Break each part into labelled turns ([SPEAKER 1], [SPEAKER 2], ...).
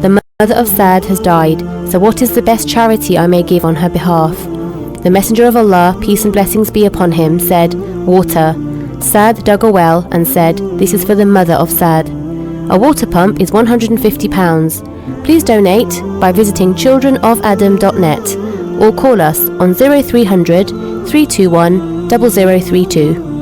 [SPEAKER 1] The mother of Saad has died, so what is the best charity I may give on her behalf? The Messenger of Allah, peace and blessings be upon him, said, water. Saad dug a well and said, this is for the mother of Saad. A water pump is £150. Please donate by visiting childrenofadam.net or call us on 0300 321 0032.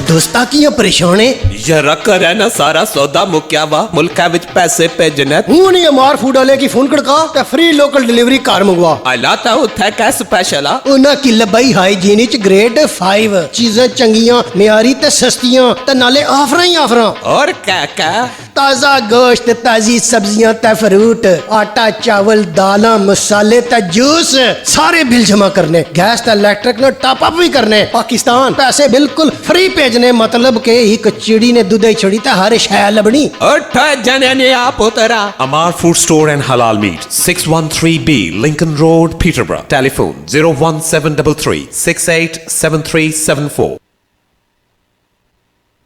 [SPEAKER 2] दोस्ता की परेशान है
[SPEAKER 3] जरा कर है ना सारा सौदा मुक्या वा मुल्का विच पैसे भेजने
[SPEAKER 2] हूं नहीं मार फूड वाले की फोन खड़का ते फ्री लोकल डिलीवरी कार मंगवा
[SPEAKER 3] आला ता उथे कै स्पेशल आ
[SPEAKER 2] उना की लबाई हाइजीन विच ग्रेड 5 चीज़ां चंगियां मियारी ते सस्तियां ते नाले ऑफरां ही ऑफरां और क्या ताजा गोश्त ताजी सब्जियां ते फ्रूट आटा चावल दालां मसाले ते जूस सारे बिल जमा करने गैस ते इलेक्ट्रिक नो टॉप अप भी करने पाकिस्तान पैसे बिल्कुल फ्री भेजने मतलब के एक चिड़ी ने दूध छड़ी ते हर शय लबनी
[SPEAKER 3] जने ने आप उतरा
[SPEAKER 4] Amar Food Store and Halal Meat 613B Lincoln Road Peterborough telephone 01733 687374.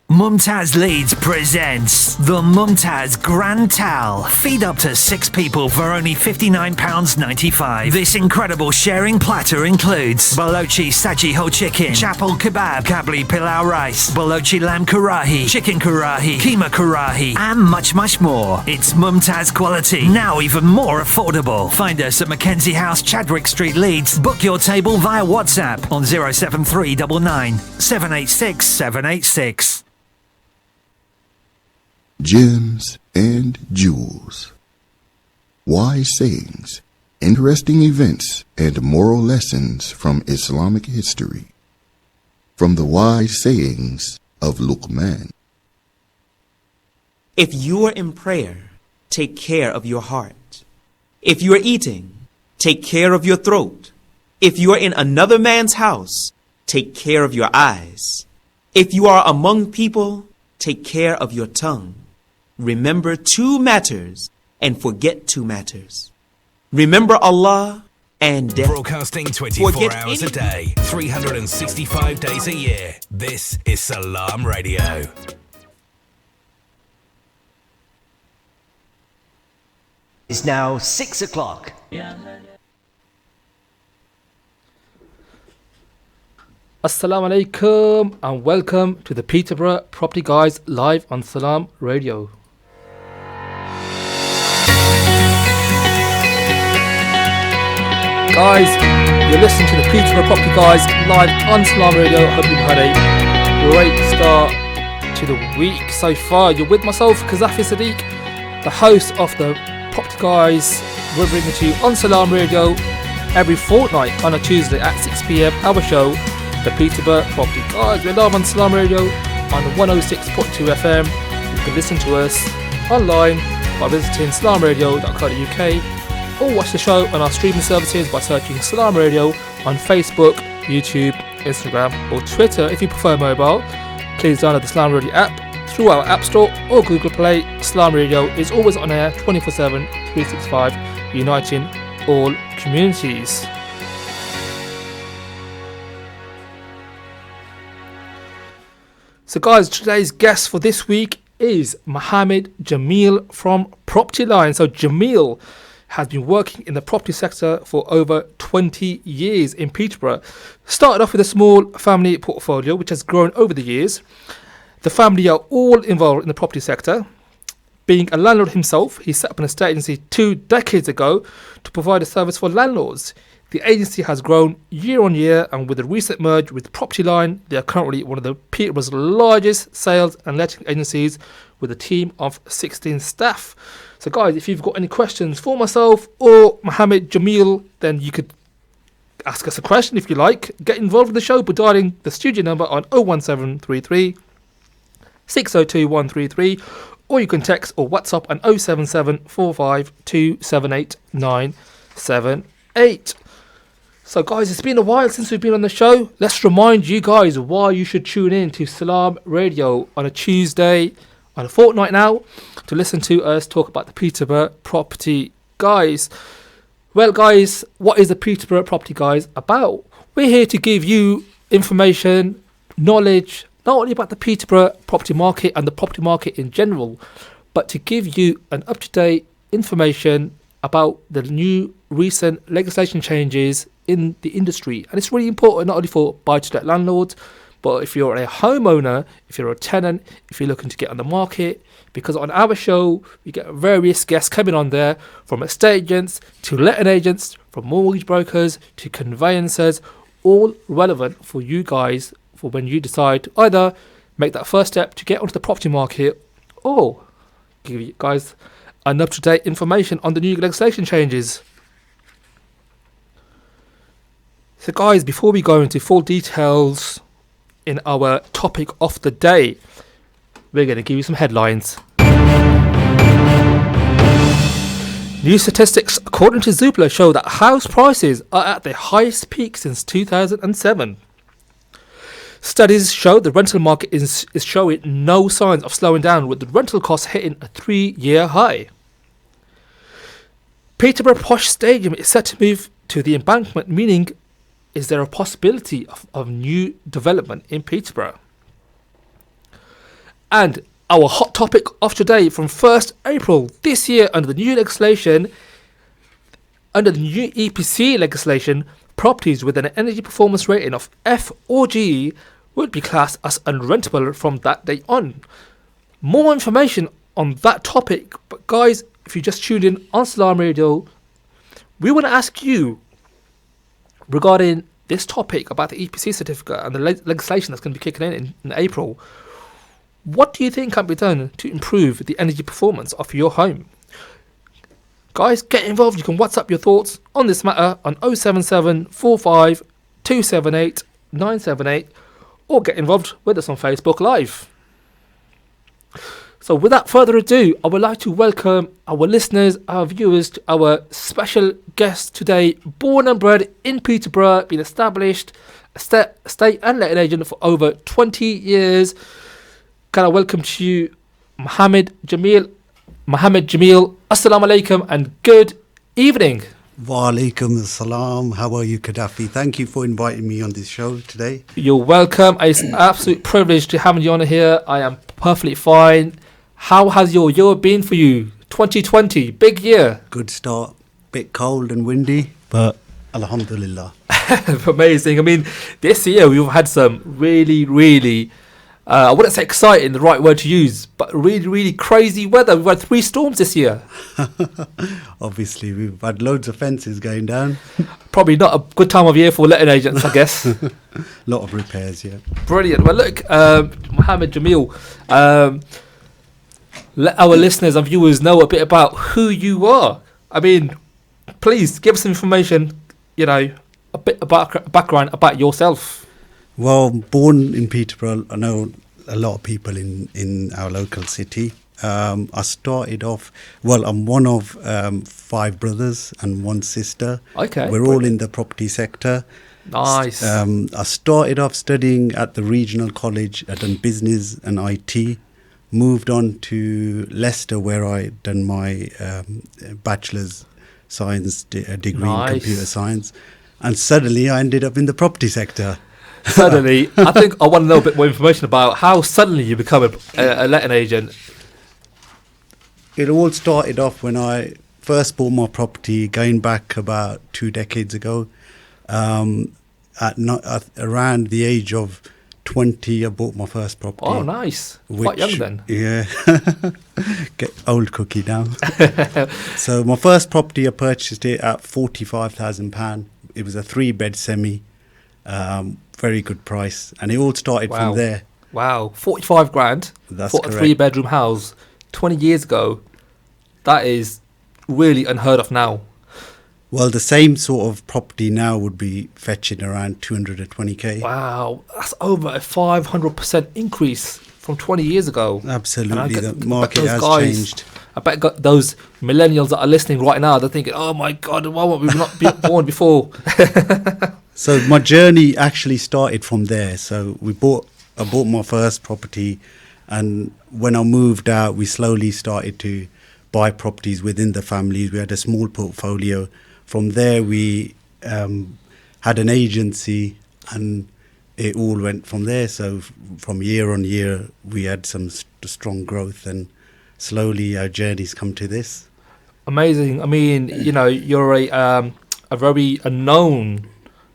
[SPEAKER 5] Mumtaz Leeds presents the Mumtaz Grand Tal. Feed up to 6 people for only £59.95. This incredible sharing platter includes Balochi Saji whole chicken, chapel kebab, kabli pilau rice, Balochi lamb karahi, chicken karahi, keema karahi, and much more. It's Mumtaz quality, now even more affordable. Find us at Mackenzie House, Chadwick Street, Leeds. Book your table via WhatsApp on 07399 786 786.
[SPEAKER 6] Gems and jewels, wise sayings, interesting events, and moral lessons from Islamic history. From the wise sayings of Luqman.
[SPEAKER 7] If you are in prayer, take care of your heart. If you are eating, take care of your throat. If you are in another man's house, take care of your eyes. If you are among people, take care of your tongue. Remember 2 matters and forget 2 matters. Remember Allah and death.
[SPEAKER 5] Broadcasting 24 hours a day, 365 days a year. This is Salam Radio.
[SPEAKER 8] It's now 6 o'clock.
[SPEAKER 9] Assalamu alaikum and welcome to the Peterborough Property Guys live on Salam Radio. Guys, you're listening to the Peterborough Property Guys live on Salam Radio. I hope you've had a great start to the week so far. You're with myself, Qasafi Sadiq, the host of the Property Guys. We're bringing to you on Salam Radio every fortnight on a Tuesday at 6 p.m. Our show, the Peterborough Property Guys. We're live on Salam Radio on 106.2 FM. You can listen to us online by visiting salamradio.co.uk or watch the show on our streaming services by searching Salam Radio on Facebook, YouTube, Instagram or Twitter. If you prefer mobile, please download the Salam Radio app through our App Store or Google Play. Salam Radio is always on air 24/7, 365, uniting all communities. So guys, today's guest for this week is Mohammad Jamil from Property Line. So Jamil has been working in the property sector for over 20 years in Peterborough. Started off with a small family portfolio which has grown over the years. The family are all involved in the property sector. Being a landlord himself, he set up an estate agency 2 decades ago to provide a service for landlords. The agency has grown year on year, and with the recent merge with Property Line, they are currently one of the Peterborough's largest sales and letting agencies with a team of 16 staff. So guys, if you've got any questions for myself or Mohammad Jamil, then you could ask us a question if you like. Get involved with the show by dialing the studio number on 01733 602 133, or you can text or WhatsApp on 07745 278 978. So guys, it's been a while since we've been on the show. Let's remind you guys why you should tune in to Salam Radio on a Tuesday, on a fortnight now, to listen to us talk about the Peterborough Property Guys. Well guys, what is the Peterborough Property Guys about? We're here to give you information, knowledge not only about the Peterborough property market and the property market in general, but to give you an up-to-date information about the new recent legislation changes in the industry. And it's really important not only for buy-to-let landlords, but if you're a homeowner, if you're a tenant, if you're looking to get on the market, because on our show, we get various guests coming on there, from estate agents to letting agents, from mortgage brokers to conveyancers, all relevant for you guys for when you decide to either make that first step to get onto the property market or give you guys an up-to-date information on the new legislation changes. So guys, before we go into full details in our topic of the day, we're going to give you some headlines. New statistics according to Zoopla show that house prices are at their highest peak since 2007. Studies show the rental market is showing no signs of slowing down, with the rental costs hitting a 3-year high. Peterborough Posh Stadium is set to move to the embankment, meaning is there a possibility of new development in Peterborough? And our hot topic of today, from 1st April this year, under the new legislation, under the new EPC legislation, properties with an energy performance rating of F or G would be classed as unrentable from that day on. More information on that topic, but guys, if you just tuned in on Salam Radio, we want to ask you regarding this topic about the EPC certificate and the legislation that's going to be kicking in April. What do you think can be done to improve the energy performance of your home? Guys, get involved. You can WhatsApp your thoughts on this matter on 077 45 278 978 or get involved with us on Facebook Live. So without further ado, I would like to welcome our listeners, our viewers, to our special guest today, born and bred in Peterborough, been established estate and letting agent for over 20 years. Can I welcome to you Mohammad Jamil. Mohammad Jamil, assalamu alaikum and good evening.
[SPEAKER 10] Wa alaikum assalam. How are you, Qasafi? Thank you for inviting me on this show today.
[SPEAKER 9] You're welcome. It's an absolute privilege to have you on here. I am perfectly fine. How has your year been for you? 2020, big year.
[SPEAKER 10] Good start. Bit cold and windy, but alhamdulillah.
[SPEAKER 9] Amazing. I mean, this year we've had some really, I wouldn't say exciting, the right word to use, but really crazy weather. We've had 3 storms this year.
[SPEAKER 10] Obviously, we've had loads of fences going down.
[SPEAKER 9] Probably not a good time of year for letting agents, I guess.
[SPEAKER 10] A lot of repairs, yeah.
[SPEAKER 9] Brilliant. Well, look, Mohammad Jamil, let our listeners and viewers know a bit about who you are. I mean, please give us some information, a bit about background about yourself.
[SPEAKER 10] Well, born in Peterborough, I know a lot of people in our local city. I started off, I'm one of 5 brothers and 1 sister.
[SPEAKER 9] Okay.
[SPEAKER 10] We're all in the property sector.
[SPEAKER 9] Nice.
[SPEAKER 10] I started off studying at the regional college. I done business and IT. Moved on to Leicester, where I done my bachelor's science degree in computer science. And suddenly I ended up in the property sector.
[SPEAKER 9] Suddenly, I think I want to know a bit more information about how suddenly you become a letting agent.
[SPEAKER 10] It all started off when I first bought my property, going back about 2 decades ago. At around the age of 20, I bought my first property.
[SPEAKER 9] Oh, nice. Quite young then.
[SPEAKER 10] Yeah. Get old cookie now. So my first property, I purchased it at £45,000. It was a 3-bed semi. Very good price. And it all started from there.
[SPEAKER 9] Wow. 45 grand
[SPEAKER 10] That's
[SPEAKER 9] for
[SPEAKER 10] correct.
[SPEAKER 9] A 3-bedroom house 20 years ago. That is really unheard of now.
[SPEAKER 10] Well, the same sort of property now would be fetching around 220k.
[SPEAKER 9] Wow, that's over a 500% increase from 20 years ago.
[SPEAKER 10] Absolutely, the market has changed.
[SPEAKER 9] I bet those millennials that are listening right now, they're thinking, oh my God, why weren't we not born before?
[SPEAKER 10] So my journey actually started from there. So I bought my first property, and when I moved out, we slowly started to buy properties within the families. We had a small portfolio. From there, we had an agency, and it all went from there. So from year on year, we had some strong growth, and slowly our journey's come to this.
[SPEAKER 9] Amazing. I mean, you know, you're a very known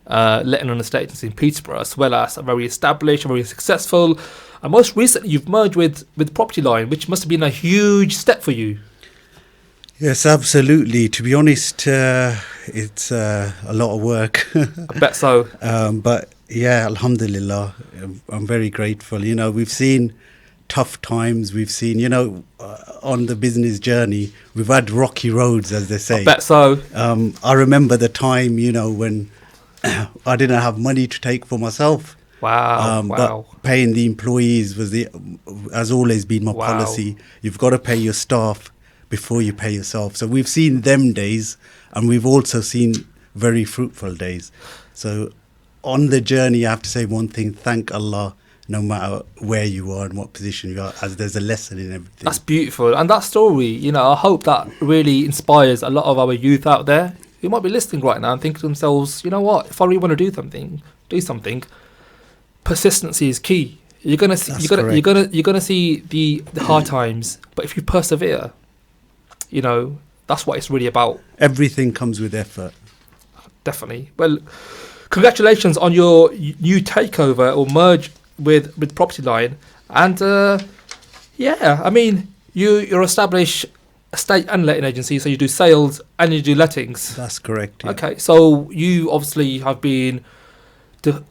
[SPEAKER 9] letting on estate agency in Peterborough, as well as a very established, very successful. And most recently, you've merged with Property Line, which must have been a huge step for you.
[SPEAKER 10] Yes, absolutely. To be honest, it's a lot of work.
[SPEAKER 9] I bet so.
[SPEAKER 10] But yeah, alhamdulillah, I'm very grateful. You know, we've seen tough times. We've seen, you know, on the business journey, we've had rocky roads, as they say.
[SPEAKER 9] I bet so.
[SPEAKER 10] I remember the time, you know, when I didn't have money to take for myself.
[SPEAKER 9] Wow.
[SPEAKER 10] But paying the employees has always been my policy. You've got to pay your staff before you pay yourself. So we've seen them days, and we've also seen very fruitful days. So on the journey, I have to say one thing: thank Allah, no matter where you are and what position you are, as there's a lesson in everything.
[SPEAKER 9] That's beautiful. And that story, you know, I hope that really inspires a lot of our youth out there who might be listening right now and think to themselves, you know what, if I really want to do something, persistency is key. You're gonna see the hard times, but if you persevere, you know, that's what it's really about.
[SPEAKER 10] Everything comes with effort.
[SPEAKER 9] Definitely. Well, congratulations on your new takeover or merge with Property Line. And yeah, I mean, you're established estate and letting agency, so you do sales and you do lettings.
[SPEAKER 10] That's correct. Yeah.
[SPEAKER 9] Okay, so you obviously have been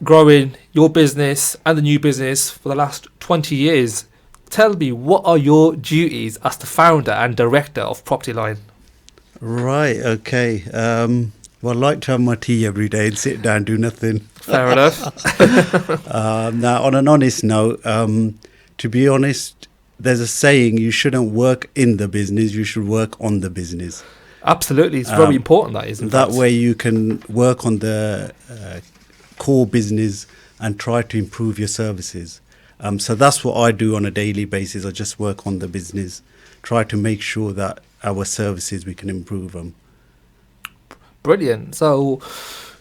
[SPEAKER 9] growing your business and the new business for the last 20 years. Tell me, what are your duties as the founder and director of Property Line?
[SPEAKER 10] Right, okay. Well, I like to have my tea every day and sit down, do nothing.
[SPEAKER 9] Fair enough.
[SPEAKER 10] Now, on an honest note, to be honest, there's a saying, you shouldn't work in the business, you should work on the business.
[SPEAKER 9] Absolutely, it's very important, that is.
[SPEAKER 10] That way you can work on the core business and try to improve your services. So that's what I do on a daily basis. I just work on the business, try to make sure that our services, we can improve them.
[SPEAKER 9] Brilliant. So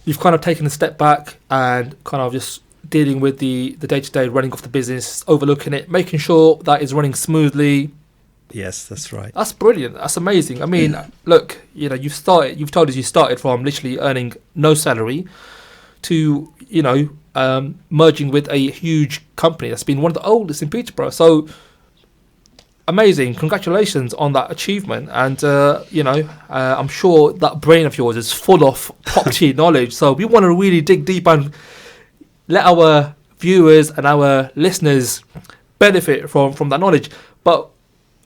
[SPEAKER 9] you've kind of taken a step back and kind of just dealing with the day-to-day running of the business, overlooking it, making sure that it's running smoothly.
[SPEAKER 10] Yes, that's right.
[SPEAKER 9] That's brilliant. That's amazing. I mean, look, you know, you've told us you started from literally earning no salary to, you know, merging with a huge company that's been one of the oldest in Peterborough. So amazing. Congratulations on that achievement. And, you know, I'm sure that brain of yours is full of property knowledge. So we want to really dig deep and let our viewers and our listeners benefit from that knowledge. But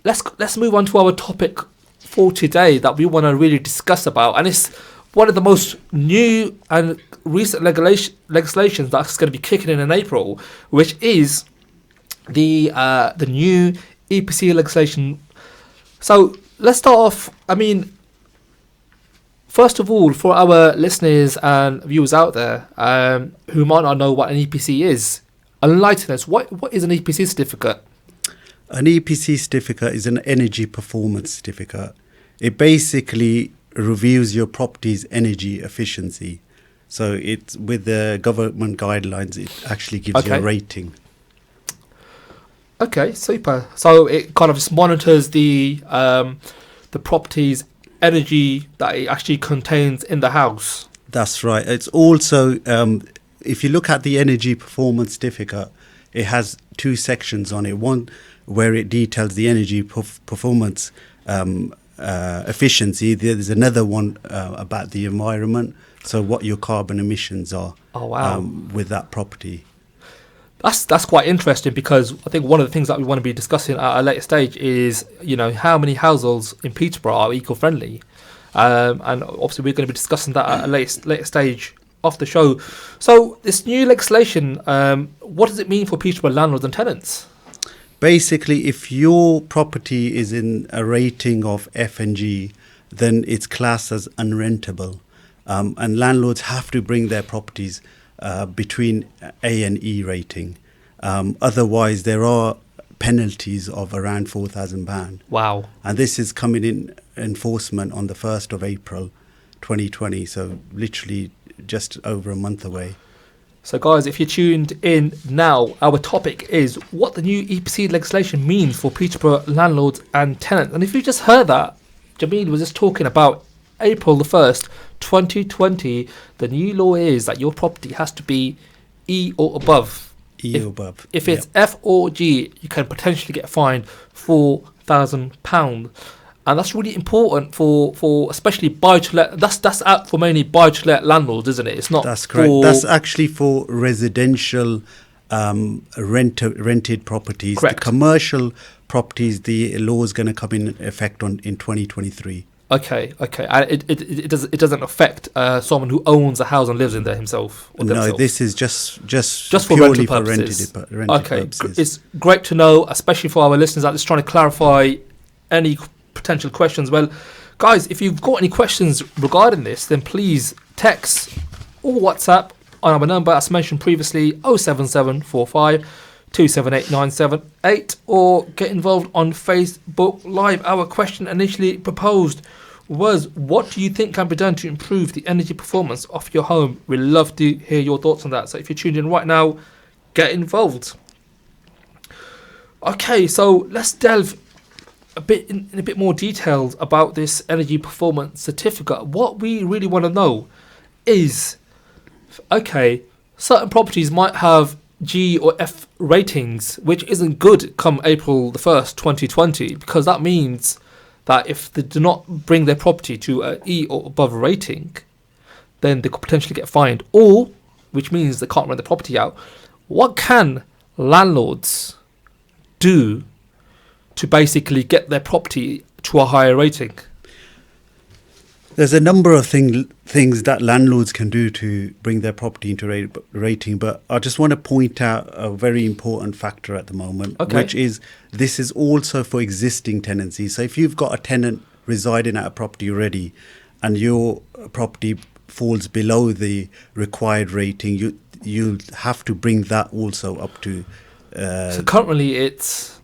[SPEAKER 9] let's move on to our topic for today that we want to really discuss about. And it's one of the most new and recent legislations that's going to be kicking in April, which is the new EPC legislation. So let's start off. I mean, first of all, for our listeners and viewers out there who might not know what an EPC is, enlighten us. What is an EPC certificate?
[SPEAKER 10] An EPC certificate is an energy performance certificate. It basically reviews your property's energy efficiency. So it's with the government guidelines, it actually gives you a rating.
[SPEAKER 9] Okay, super. So it kind of just monitors the property's energy that it actually contains in the house.
[SPEAKER 10] That's right. It's also, if you look at the energy performance certificate, it has two sections on it. One where it details the energy performance efficiency. There's another one about the environment, so what your carbon emissions are.
[SPEAKER 9] Oh, wow.
[SPEAKER 10] With that property.
[SPEAKER 9] That's quite interesting, because I think one of the things that we want to be discussing at a later stage is, you know, how many households in Peterborough are eco-friendly, and obviously we're going to be discussing that at a later stage of the show. So this new legislation, what does it mean for Peterborough landlords and tenants?
[SPEAKER 10] Basically, if your property is in a rating of F and G, then it's classed as unrentable, and landlords have to bring their properties between A and E rating. Otherwise, there are penalties of around £4,000.
[SPEAKER 9] Wow.
[SPEAKER 10] And this is coming in enforcement on the 1st of April 2020, so literally just over a month away.
[SPEAKER 9] So guys, if you're tuned in now, our topic is what the new EPC legislation means for Peterborough landlords and tenants. And if you just heard that, Jamil was just talking about April the 1st, 2020. The new law is that your property has to be E or above. If it's F or G, you can potentially get fined £4,000. And that's really important for especially buy-to-let. That's out for mainly buy-to-let landlords, isn't it? It's not.
[SPEAKER 10] That's correct. That's actually for residential rented properties.
[SPEAKER 9] Correct.
[SPEAKER 10] The commercial properties, the law is going to come in effect in 2023.
[SPEAKER 9] Okay. And it doesn't affect someone who owns a house and lives in there himself. Or
[SPEAKER 10] no,
[SPEAKER 9] themselves.
[SPEAKER 10] this is just
[SPEAKER 9] for
[SPEAKER 10] purely
[SPEAKER 9] rental
[SPEAKER 10] for
[SPEAKER 9] purposes.
[SPEAKER 10] rented
[SPEAKER 9] Okay,
[SPEAKER 10] purposes.
[SPEAKER 9] it's great to know, especially for our listeners out there trying to clarify any potential questions. Well, guys, if you've got any questions regarding this, then please text or WhatsApp on our number as mentioned previously, 07745 278 978, or get involved on Facebook Live. Our question initially proposed was, what do you think can be done to improve the energy performance of your home? We'd love to hear your thoughts on that. So if you're tuned in right now, get involved. Okay, so let's delve a bit more details about this energy performance certificate. What we really want to know is, okay, certain properties might have G or F ratings, which isn't good come April the 1st, 2020, because that means that if they do not bring their property to an E or above rating, then they could potentially get fined, or, which means they can't rent the property out. What can landlords do to basically get their property to a higher rating?
[SPEAKER 10] There's a number of things that landlords can do to bring their property into rating, but I just want to point out a very important factor at the moment, which is this is also for existing tenancies. So if you've got a tenant residing at a property already and your property falls below the required rating, you'll have to bring that also up to...
[SPEAKER 9] so currently it's...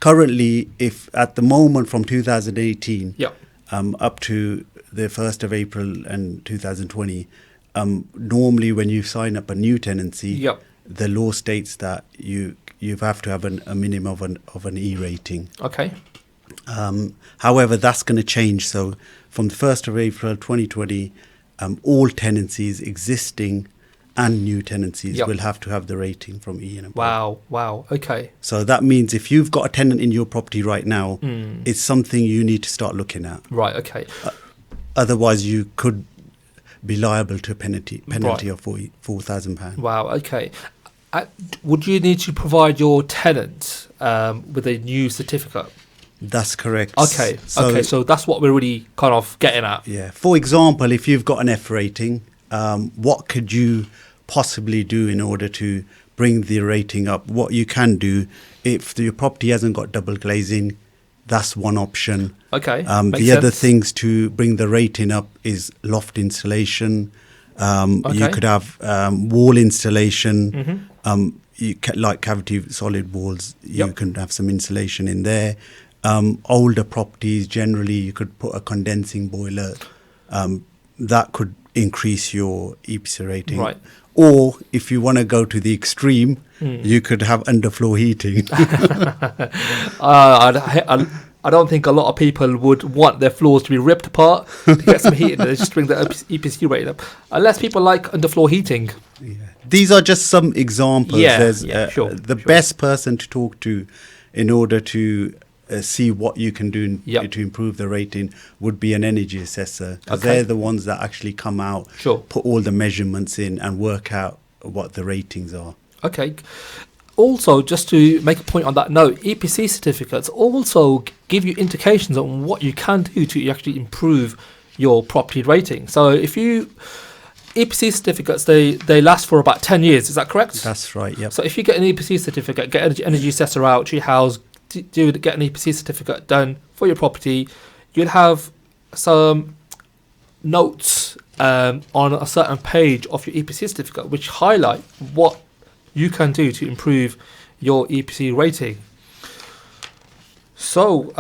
[SPEAKER 10] Currently, if at the moment from 2018
[SPEAKER 9] Yep.
[SPEAKER 10] Up to the 1st of April and 2020, normally when you sign up a new tenancy,
[SPEAKER 9] Yep.
[SPEAKER 10] the law states that you have to have a minimum of an E rating.
[SPEAKER 9] Okay.
[SPEAKER 10] However, that's going to change. So from the 1st of April 2020, all tenancies, existing and new tenancies,
[SPEAKER 9] Yep.
[SPEAKER 10] will have to have the rating from E and above.
[SPEAKER 9] Wow. Okay.
[SPEAKER 10] So that means if you've got a tenant in your property right now, it's something you need to start looking at.
[SPEAKER 9] Right. Okay.
[SPEAKER 10] Otherwise, you could be liable to a penalty
[SPEAKER 9] Right.
[SPEAKER 10] of £4,000.
[SPEAKER 9] Wow. Okay. Would you need to provide your tenant with a new certificate?
[SPEAKER 10] That's correct.
[SPEAKER 9] Okay. So that's what we're really kind of getting at.
[SPEAKER 10] Yeah. For example, if you've got an F rating, what could you possibly do in order to bring the rating up? What you can do, if your property hasn't got double glazing, that's one option.
[SPEAKER 9] Okay.
[SPEAKER 10] The other things to bring the rating up is loft insulation. You could have wall installation. Like cavity solid walls, you can have some insulation in there. Older properties, generally, you could put a condensing boiler. That could increase your EPC rating.
[SPEAKER 9] Right.
[SPEAKER 10] Or if you want to go to the extreme, you could have underfloor heating.
[SPEAKER 9] I don't think a lot of people would want their floors to be ripped apart to get some heat in there, just bring the EPC rating up. Unless people like underfloor heating.
[SPEAKER 10] Yeah. These are just some examples.
[SPEAKER 9] Sure.
[SPEAKER 10] The best person to talk to in order to see what you can do to improve the rating would be an energy assessor. They're the ones that actually come out, put all the measurements in and work out what the ratings are.
[SPEAKER 9] Okay. Also, just to make a point on that note, EPC certificates also give you indications on what you can do to actually improve your property rating. So if you... EPC certificates, they last for about 10 years, is that correct?
[SPEAKER 10] That's right, yep.
[SPEAKER 9] So if you get an EPC certificate, get an energy assessor out to your house, get an EPC certificate done for your property, you'll have some notes on a certain page of your EPC certificate which highlight what you can do to improve your EPC rating. So,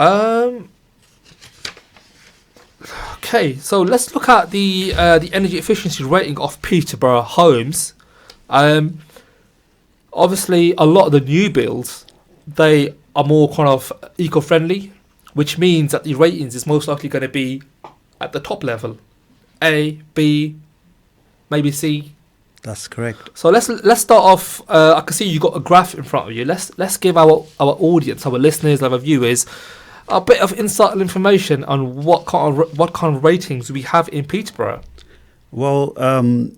[SPEAKER 9] okay, so let's look at the energy efficiency rating of Peterborough homes. Obviously, a lot of the new builds, they are more kind of eco-friendly, which means that the ratings is most likely going to be at the top level, A, B, maybe C.
[SPEAKER 10] That's correct.
[SPEAKER 9] So let's start off. I can see you got a graph in front of you. Let's give our audience, our listeners, our viewers, a bit of insight and information on what kind of ratings we have in Peterborough.
[SPEAKER 10] Well,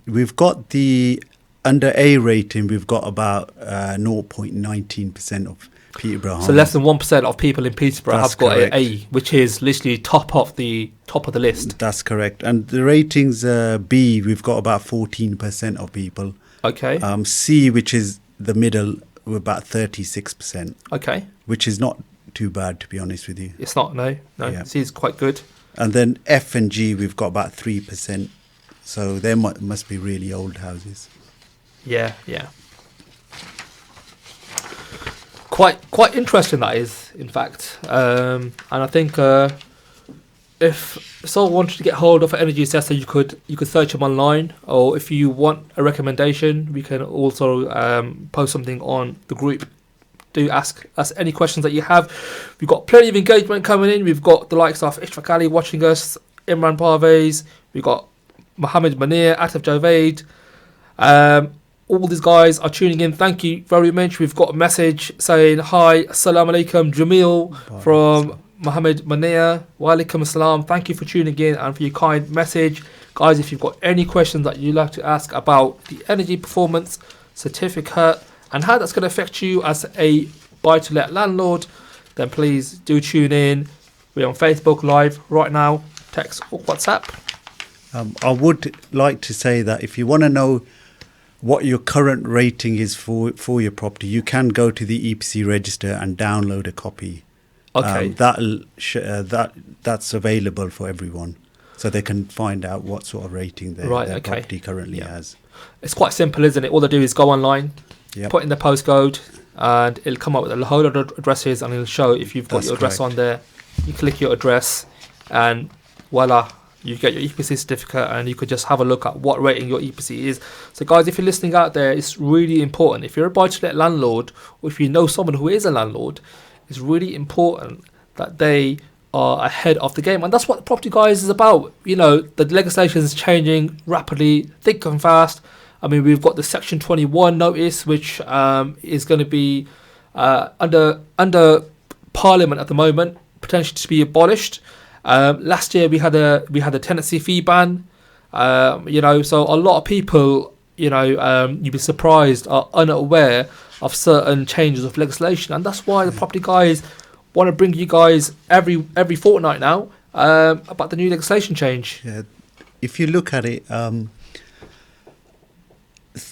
[SPEAKER 10] we've got the under A rating. We've got about 0.19% of Peterborough.
[SPEAKER 9] So less than 1% of people in Peterborough
[SPEAKER 10] That's
[SPEAKER 9] have got
[SPEAKER 10] correct.
[SPEAKER 9] an A, which is literally top of the list.
[SPEAKER 10] That's correct. And the ratings B, we've got about 14% of people.
[SPEAKER 9] Okay.
[SPEAKER 10] C, which is the middle, we're about 36%.
[SPEAKER 9] Okay.
[SPEAKER 10] Which is not too bad, to be honest with you.
[SPEAKER 9] It's not, no.
[SPEAKER 10] Yeah.
[SPEAKER 9] C is quite good.
[SPEAKER 10] And then F and G, we've got about 3%. So they must be really old houses.
[SPEAKER 9] Yeah. Quite interesting that is, in fact. And I think if someone wanted to get hold of an energy assessor, you could search them online, or if you want a recommendation, we can also post something on the group. Do ask us any questions that you have. We've got plenty of engagement coming in. We've got the likes of Ishfaq Ali watching us, Imran Parvez. We've got Mohammad Manir, Ataf Javed. All these guys are tuning in. Thank you very much. We've got a message saying, hi, assalamu alaikum, Jamil from Mohammad Manir. Wa alaikum assalam. Thank you for tuning in and for your kind message. Guys, if you've got any questions that you'd like to ask about the energy performance certificate and how that's going to affect you as a buy-to-let landlord, then please do tune in. We're on Facebook Live right now. Text or WhatsApp.
[SPEAKER 10] I would like to say that if you want to know what your current rating is for your property, you can go to the EPC register and download a copy.
[SPEAKER 9] Okay.
[SPEAKER 10] That's available for everyone, so they can find out what sort of rating their property currently has.
[SPEAKER 9] It's quite simple, isn't it? All they do is go online,
[SPEAKER 10] Yep.
[SPEAKER 9] put in the postcode, and it'll come up with a whole lot of addresses, and it'll show if you've got
[SPEAKER 10] That's
[SPEAKER 9] your address
[SPEAKER 10] correct.
[SPEAKER 9] on there. You click your address, and voila, you get your EPC certificate, and you could just have a look at what rating your EPC is. So guys, if you're listening out there, it's really important. If you're a buy-to-let landlord, or if you know someone who is a landlord, it's really important that they are ahead of the game. And that's what the Property Guys is about. You know, the legislation is changing rapidly, thick and fast. I mean, we've got the Section 21 notice, which is going to be under Parliament at the moment, potentially to be abolished. Last year we had a tenancy fee ban. So a lot of people, you'd be surprised, are unaware of certain changes of legislation, and that's why the Property Guys want to bring you guys every fortnight now about the new legislation change.
[SPEAKER 10] Yeah. If you look at it,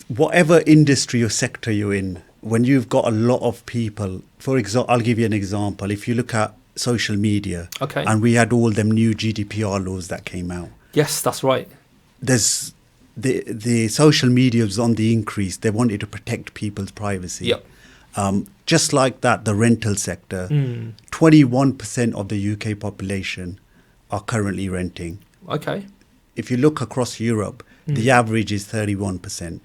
[SPEAKER 10] whatever industry or sector you're in, when you've got a lot of people, for example, I'll give you an example. If you look at social media,
[SPEAKER 9] Okay.
[SPEAKER 10] and we had all them new GDPR laws that came out.
[SPEAKER 9] Yes, that's right.
[SPEAKER 10] There's the social media was on the increase. They wanted to protect people's privacy.
[SPEAKER 9] Yep.
[SPEAKER 10] Just like that, the rental sector, 21% of the UK population are currently renting.
[SPEAKER 9] Okay.
[SPEAKER 10] If you look across Europe, the average is 31%.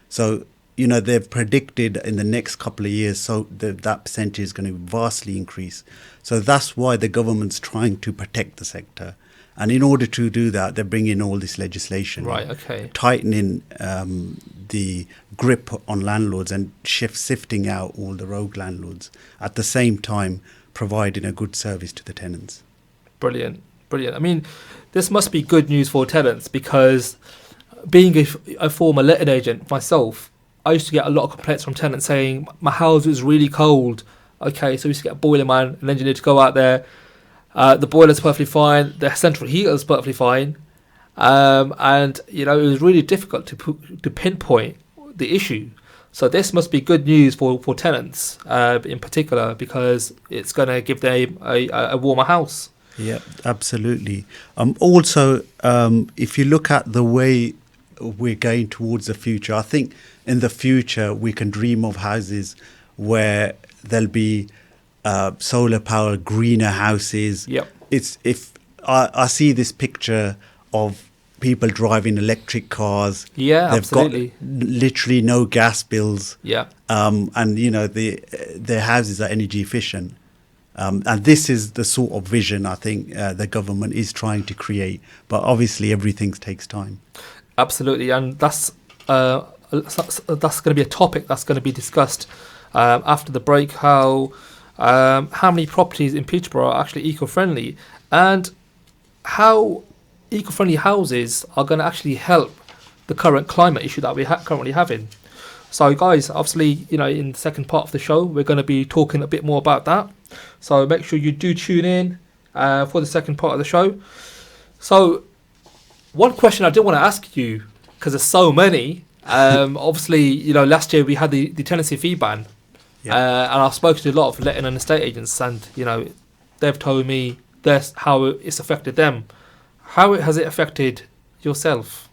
[SPEAKER 10] So, they've predicted in the next couple of years, so that percentage is going to vastly increase. So that's why the government's trying to protect the sector. And in order to do that, they're bringing all this legislation.
[SPEAKER 9] Right, okay.
[SPEAKER 10] Tightening the grip on landlords and sifting out all the rogue landlords. At the same time, providing a good service to the tenants.
[SPEAKER 9] Brilliant. I mean, this must be good news for tenants, because being a former letting agent myself, I used to get a lot of complaints from tenants saying, my house is really cold. Okay, so we used to get a boiler man, an engineer to go out there. The boiler's perfectly fine. The central heater's perfectly fine. And, it was really difficult to pinpoint the issue. So this must be good news for tenants in particular, because it's going to give them a warmer house.
[SPEAKER 10] Yeah, absolutely. Also, if you look at the way we're going towards the future, I think in the future we can dream of houses where there'll be solar power, greener houses.
[SPEAKER 9] Yep.
[SPEAKER 10] If I see this picture of people driving electric cars.
[SPEAKER 9] Yeah,
[SPEAKER 10] They've
[SPEAKER 9] absolutely.
[SPEAKER 10] got literally no gas bills.
[SPEAKER 9] Yeah.
[SPEAKER 10] And their houses are energy efficient. And this is the sort of vision I think the government is trying to create. But obviously, everything takes time.
[SPEAKER 9] Absolutely, and that's going to be a topic that's going to be discussed after the break. How many properties in Peterborough are actually eco-friendly, and how eco-friendly houses are going to actually help the current climate issue that we're currently having. So, guys, obviously, in the second part of the show, we're going to be talking a bit more about that. So make sure you do tune in for the second part of the show. So, one question I did want to ask you, because there's so many. Obviously, last year we had the tenancy fee ban, and I've spoken to a lot of letting and estate agents, and they've told me that's how it's affected them. How has it affected yourself?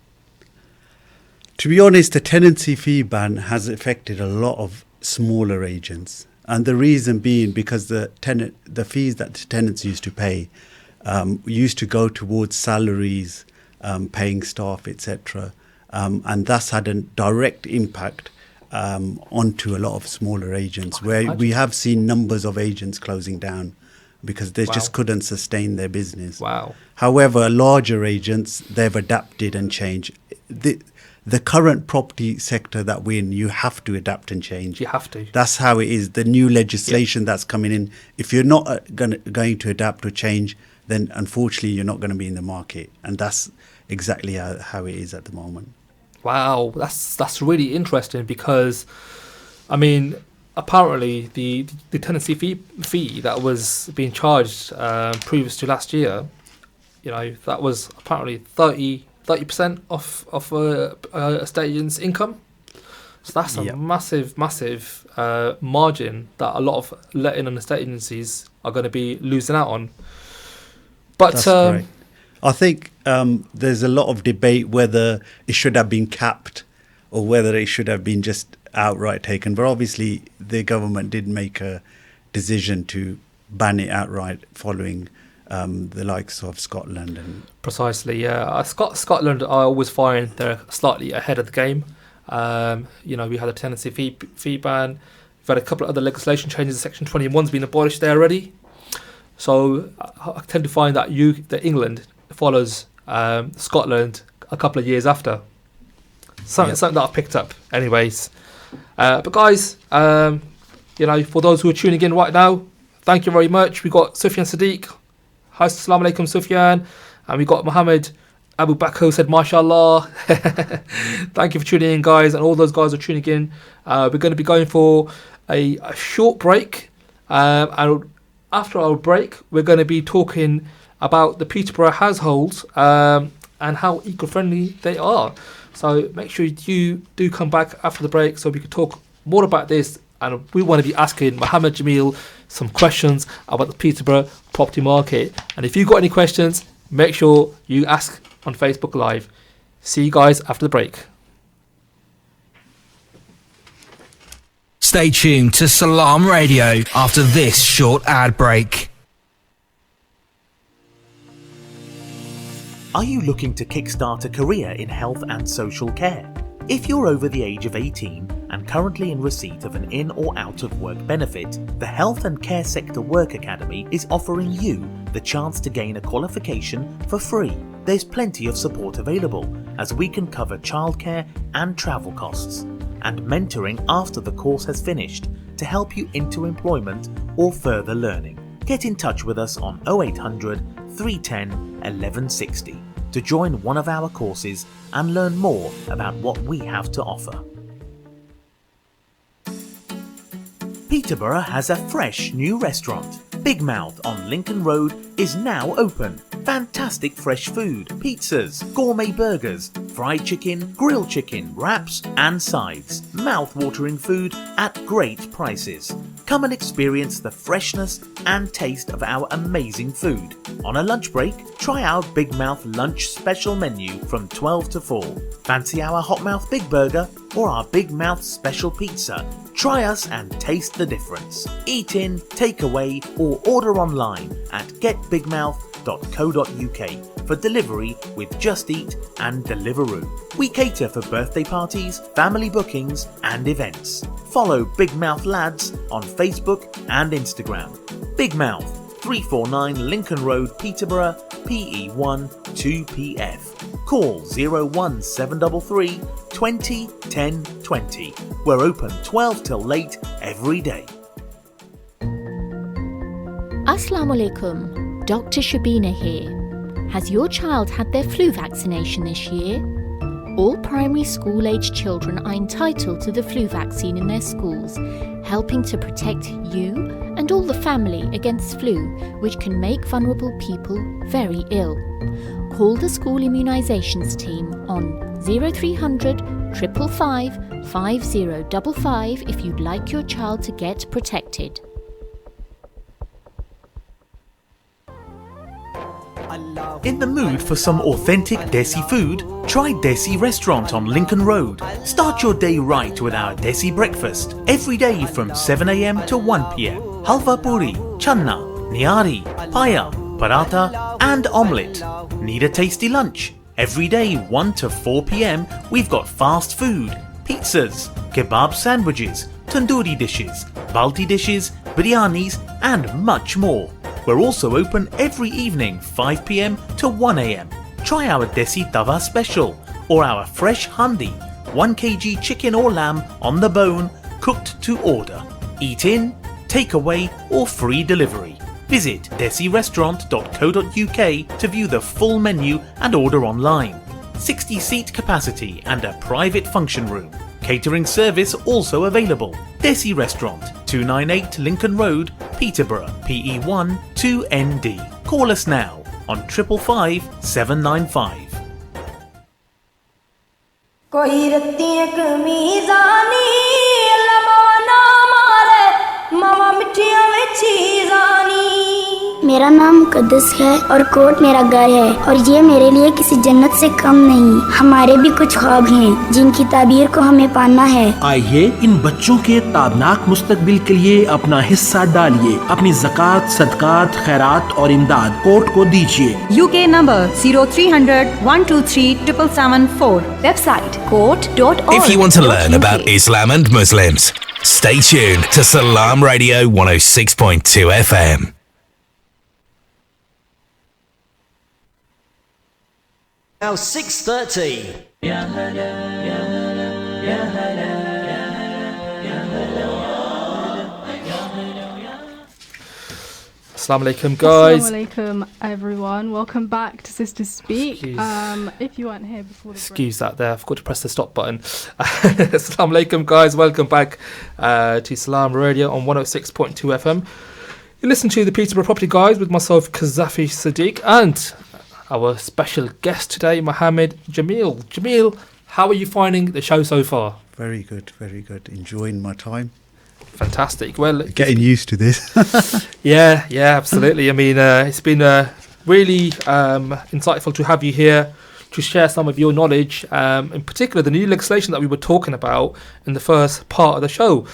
[SPEAKER 10] To be honest, the tenancy fee ban has affected a lot of smaller agents, and the reason being because the fees that the tenants used to pay used to go towards salaries, paying staff, etc., and that's had a direct impact onto a lot of smaller agents, where we have seen numbers of agents closing down because they just couldn't sustain their business.
[SPEAKER 9] Wow.
[SPEAKER 10] However, larger agents, they've adapted and changed. The current property sector that we're in, you have to adapt and change.
[SPEAKER 9] You have to.
[SPEAKER 10] That's how it is. The new legislation that's coming in, if you're not going to adapt or change, then unfortunately you're not going to be in the market. And that's exactly how it is at the moment. Wow,
[SPEAKER 9] that's really interesting, because, I mean, apparently the tenancy fee that was being charged previous to last year, that was apparently 30% of estate agent's income. So that's a massive margin that a lot of letting and estate agencies are going to be losing out on. But
[SPEAKER 10] that's correct. I think there's a lot of debate whether it should have been capped or whether it should have been just outright taken. But obviously, the government did make a decision to ban it outright following the likes of Scotland. And
[SPEAKER 9] precisely, yeah. Scotland, I always find they're slightly ahead of the game. We had a tenancy fee ban. We've had a couple of other legislation changes. Section 21's been abolished there already. So I tend to find that England follows Scotland a couple of years after. Something that I've picked up, anyways. But guys, for those who are tuning in right now, thank you very much. We got Sufyan Sadiq. Hi, assalamu alaikum, Sufyan. And we got Mohammed Abu Bakr said, mashallah. Thank you for tuning in, guys. And all those guys are tuning in. We're going to be going for a short break. And after our break, we're going to be talking about the Peterborough households and how eco-friendly they are. So make sure you do come back after the break so we can talk more about this. And we want to be asking Mohammad Jamil some questions about the Peterborough property market. And if you've got any questions, make sure you ask on Facebook Live. See you guys after the break.
[SPEAKER 5] Stay tuned to Salam Radio after this short ad break.
[SPEAKER 11] Are you looking to kickstart a career in health and social care? If you're over the age of 18 and currently in receipt of an in or out of work benefit, the Health and Care Sector Work Academy is offering you the chance to gain a qualification for free. There's plenty of support available, as we can cover childcare and travel costs, and mentoring after the course has finished to help you into employment or further learning. Get in touch with us on 0800 310 1160 to join one of our courses and learn more about what we have to offer. Peterborough has a fresh new restaurant. Big Mouth on Lincoln Road is now open. Fantastic fresh food, pizzas, gourmet burgers, fried chicken, grilled chicken, wraps and sides. Mouth-watering food at great prices. Come and experience the freshness and taste of our amazing food. On a lunch break, try our Big Mouth lunch special menu from 12 to 4. Fancy our Hot Mouth Big Burger or our Big Mouth special pizza? Try us and taste the difference. Eat in, take away or order online at getbigmouth.co.uk for delivery with Just Eat and Deliveroo. We cater for birthday parties, family bookings and events. Follow Big Mouth Lads on Facebook and Instagram. Big Mouth, 349 Lincoln Road, Peterborough, PE1 2PF. Call 01733 20 10 20. We're open 12 till late every day.
[SPEAKER 12] Assalamu alaikum, Dr. Shabina here. Has your child had their flu vaccination this year? All primary school-aged children are entitled to the flu vaccine in their schools, helping to protect you and all the family against flu, which can make vulnerable people very ill. Call the school immunisations team on 0300 555 5055 if you'd like your child to get protected.
[SPEAKER 11] In the mood for some authentic Desi food? Try Desi Restaurant on Lincoln Road. Start your day right with our Desi breakfast every day from 7 a.m. to 1 p.m. Halva puri, channa, nihari, paya, paratha and omelette. Need a tasty lunch? Every day 1 to 4 p.m. we've got fast food, pizzas, kebab sandwiches, tandoori dishes, balti dishes, biryanis and much more. We're also open every evening 5 p.m. to 1 a.m. Try our Desi Tawa special or our fresh handi, 1 kg chicken or lamb on the bone, cooked to order. Eat in, take away or free delivery. Visit desirestaurant.co.uk to view the full menu and order online. 60-seat capacity and a private function room. Catering service also available. Desi Restaurant, 298 Lincoln Road, Peterborough, PE1 2ND. Call us now on 555 795.
[SPEAKER 13] कोई रत्तियां कमीज़ानी लमाना मारे मामा मिठियां विच जानी।
[SPEAKER 14] मेरा नाम मुकद्दस है और coat मेरा घर है और ये मेरे लिए किसी जन्नत से कम नहीं। हमारे भी कुछ ख्वाब हैं जिनकी ताबीर को हमें पाना है।
[SPEAKER 15] आइए इन बच्चों के ताबनाक मुस्तकबिल के लिए अपना हिस्सा डालिए। अपनी ज़कात, सदकात, खैरात और इमदाद कोट को दीजिए।
[SPEAKER 16] UK number 0300 123 774. Website court.org.
[SPEAKER 17] If you want to learn about Islam and Muslims, stay tuned to Salam Radio 106.2 FM.
[SPEAKER 8] Now 6:30.
[SPEAKER 9] Assalamu alaikum, guys.
[SPEAKER 18] Assalamu alaikum, everyone. Welcome back to Sisters Speak. If you weren't here before the
[SPEAKER 9] Excuse that there, I forgot to press the stop button. Assalamu alaikum, guys. Welcome back to Salam Radio on 106.2 FM. You listen to the Peterborough Property Guys with myself, Qasafi Sadiq, and our special guest today, Mohammad Jamil. Jamil, how are you finding the show so far?
[SPEAKER 10] Very good, very good. Enjoying my time.
[SPEAKER 9] Fantastic. Well,
[SPEAKER 10] getting used to this.
[SPEAKER 9] yeah, absolutely. I mean, it's been really insightful to have you here to share some of your knowledge, in particular the new legislation that we were talking about in the first part of the show,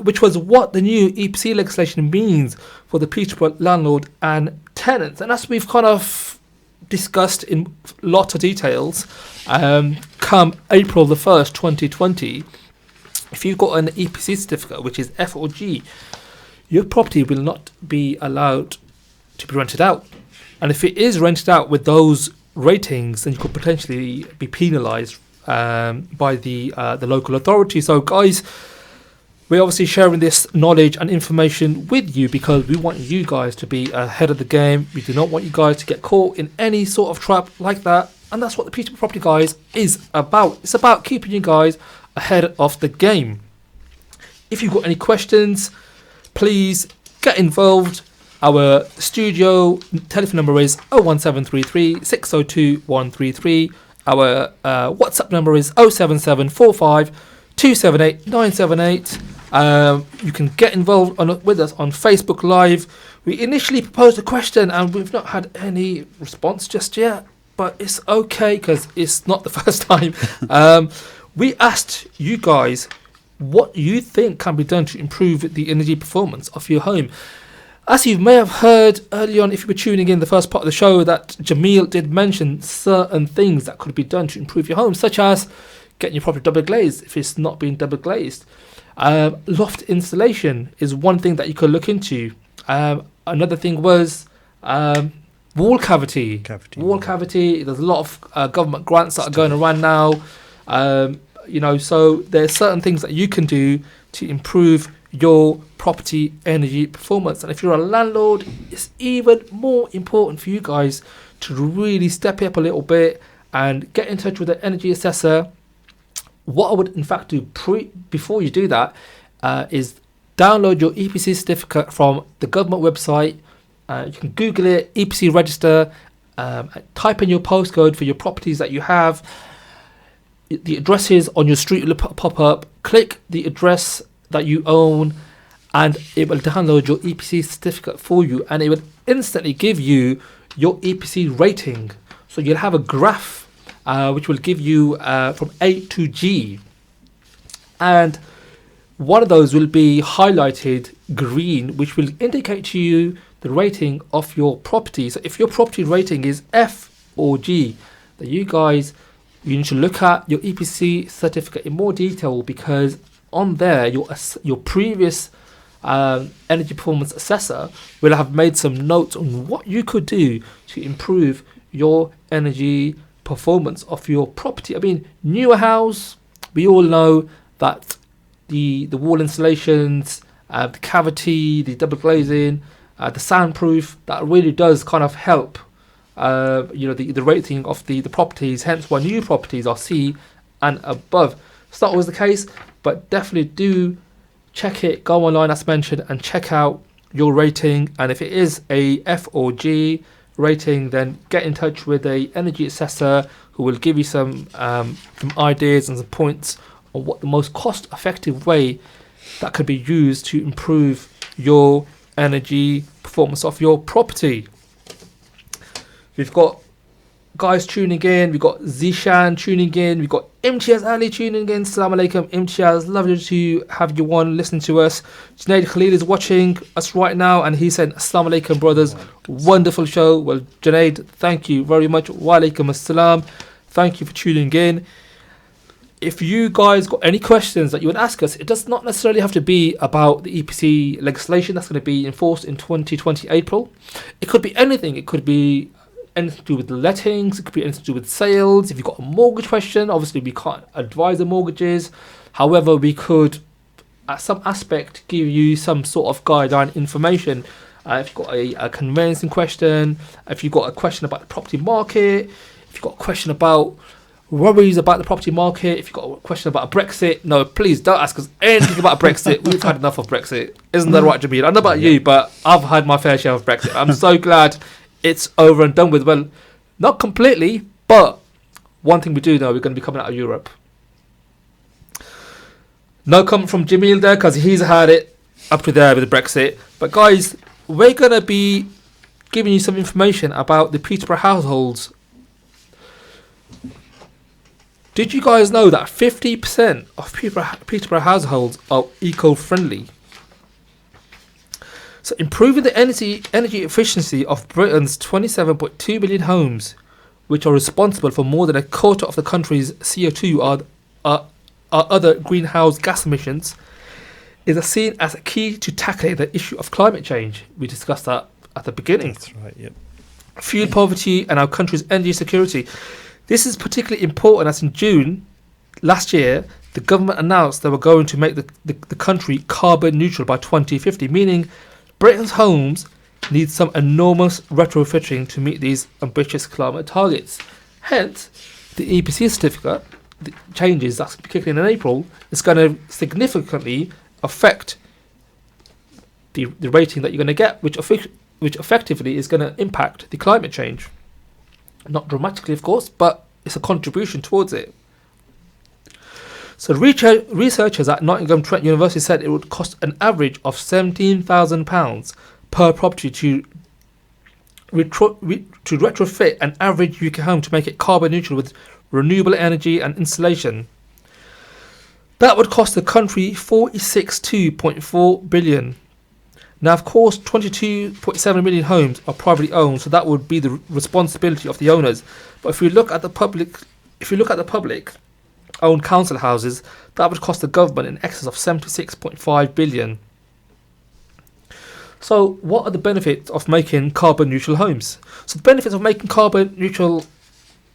[SPEAKER 9] which was what the new EPC legislation means for the Peterborough landlord and tenants. And as we've kind of discussed in lots of details, come April the 1st, 2020, if you've got an EPC certificate, which is F or G, your property will not be allowed to be rented out. And if it is rented out with those ratings, then you could potentially be penalised by the local authority. So, guys, we're obviously sharing this knowledge and information with you because we want you guys to be ahead of the game. We do not want you guys to get caught in any sort of trap like that. And that's what the Peterborough Property Guys is about. It's about keeping you guys ahead of the game. If you've got any questions, please get involved. Our studio telephone number is 01733 602 133. Our WhatsApp number is 07745 278 978. You can get involved with us on Facebook Live. We initially proposed a question and we've not had any response just yet, but it's okay because it's not the first time. We asked you guys what you think can be done to improve the energy performance of your home. As you may have heard early on, if you were tuning in the first part of the show, that Jamil did mention certain things that could be done to improve your home, such as getting your property double glazed if it's not being double glazed. Loft insulation is one thing that you could look into. Another thing was wall cavity. Wall cavity. There's a lot of government grants that are going around now. So there's certain things that you can do to improve your property energy performance. And if you're a landlord, it's even more important for you guys to really step up a little bit and get in touch with the energy assessor. What I would in fact do before you do that is download your EPC certificate from the government website. You can Google it, EPC register, type in your postcode for your properties that you have. The addresses on your street will pop up. Click the address that you own and it will download your EPC certificate for you, and it will instantly give you your EPC rating. So you'll have a graph which will give you from A to G, and one of those will be highlighted green, which will indicate to you the rating of your property. So if your property rating is F or G, then you need to look at your EPC certificate in more detail, because on there your previous energy performance assessor will have made some notes on what you could do to improve your energy performance of your property. I mean, newer house, we all know that the wall insulations, the cavity, the double glazing, the soundproof, that really does kind of help the rating of the properties, hence why new properties are C and above. It's not always the case, but definitely do check it, go online as mentioned and check out your rating, and if it is a F or G rating, then get in touch with a energy assessor who will give you some ideas and some points on what the most cost effective way that could be used to improve your energy performance of your property. We've got guys tuning in, we've got Zishan tuning in, we've got Imtiaz Ali tuning in. Assalamu alaikum Imtiaz, lovely to have you on, listen to us. Junaid Khalil is watching us right now and he said Assalamu alaikum brothers, wonderful show. Well Junaid, thank you very much. Wa alaikum assalam, thank you for tuning in. If you guys got any questions that you would ask us, it does not necessarily have to be about the EPC legislation that's going to be enforced in 2020 April. It could be anything. It could be anything to do with the lettings, it could be anything to do with sales. If you've got a mortgage question, obviously we can't advise the mortgages. However, we could at some aspect give you some sort of guideline information. If you've got a conveyancing question, if you've got a question about the property market, if you've got a question about worries about the property market, if you've got a question about Brexit, no, please don't ask us anything about Brexit. We've had enough of Brexit. Isn't that right, Jamil? I don't know about you, but I've had my fair share of Brexit. I'm so glad it's over and done with. Well, not completely, but one thing we do know, we're going to be coming out of Europe. No comment from Jamil there, because he's had it up to there with the Brexit. But guys, we're going to be giving you some information about the Peterborough households. Did you guys know that 50% of Peterborough households are eco-friendly? So improving the energy efficiency of Britain's 27.2 million homes, which are responsible for more than a quarter of the country's CO2 are other greenhouse gas emissions, is seen as a key to tackling the issue of climate change. We discussed that at the beginning.
[SPEAKER 10] That's right, yep.
[SPEAKER 9] Fuel poverty and our country's energy security. This is particularly important as in June last year, the government announced they were going to make the country carbon neutral by 2050, meaning Britain's homes need some enormous retrofitting to meet these ambitious climate targets. Hence, the EPC certificate, the changes that's kicking in April, is going to significantly affect the rating that you're going to get, which effectively is going to impact the climate change. Not dramatically, of course, but it's a contribution towards it. So researchers at Nottingham Trent University said it would cost an average of £17,000 per property to retrofit an average UK home to make it carbon neutral with renewable energy and insulation. That would cost the country £46.4 billion. Now, of course, 22.7 million homes are privately owned, so that would be the responsibility of the owners. But if you look at the public-owned council houses, that would cost the government in excess of 76.5 billion. So, what are the benefits of making carbon neutral homes? So, the benefits of making carbon neutral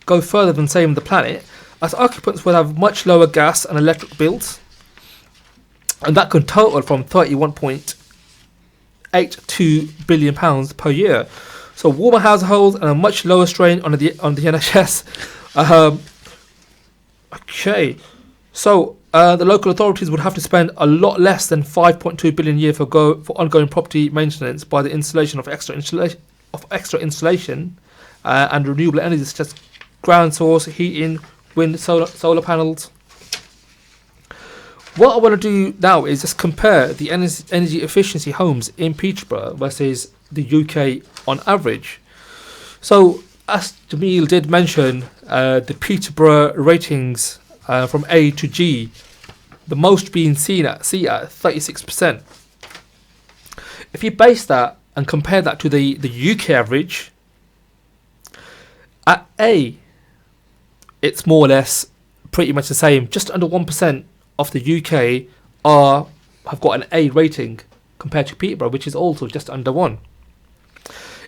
[SPEAKER 9] go further than saving the planet, as occupants will have much lower gas and electric bills, and that can total from £31.82 billion per year. So warmer households and a much lower strain on the NHS. Okay, so the local authorities would have to spend a lot less than 5.2 billion a year for ongoing property maintenance by the installation of extra insulation and renewable energy such as ground source heating, wind, solar panels. What I want to do now is just compare the energy efficiency homes in Peterborough versus the UK on average. So, as Jamil did mention, the Peterborough ratings from A to G, the most being seen at 36%. If you base that and compare that to the UK average, at A, it's more or less pretty much the same. Just under 1% of the UK have got an A rating compared to Peterborough, which is also just under 1.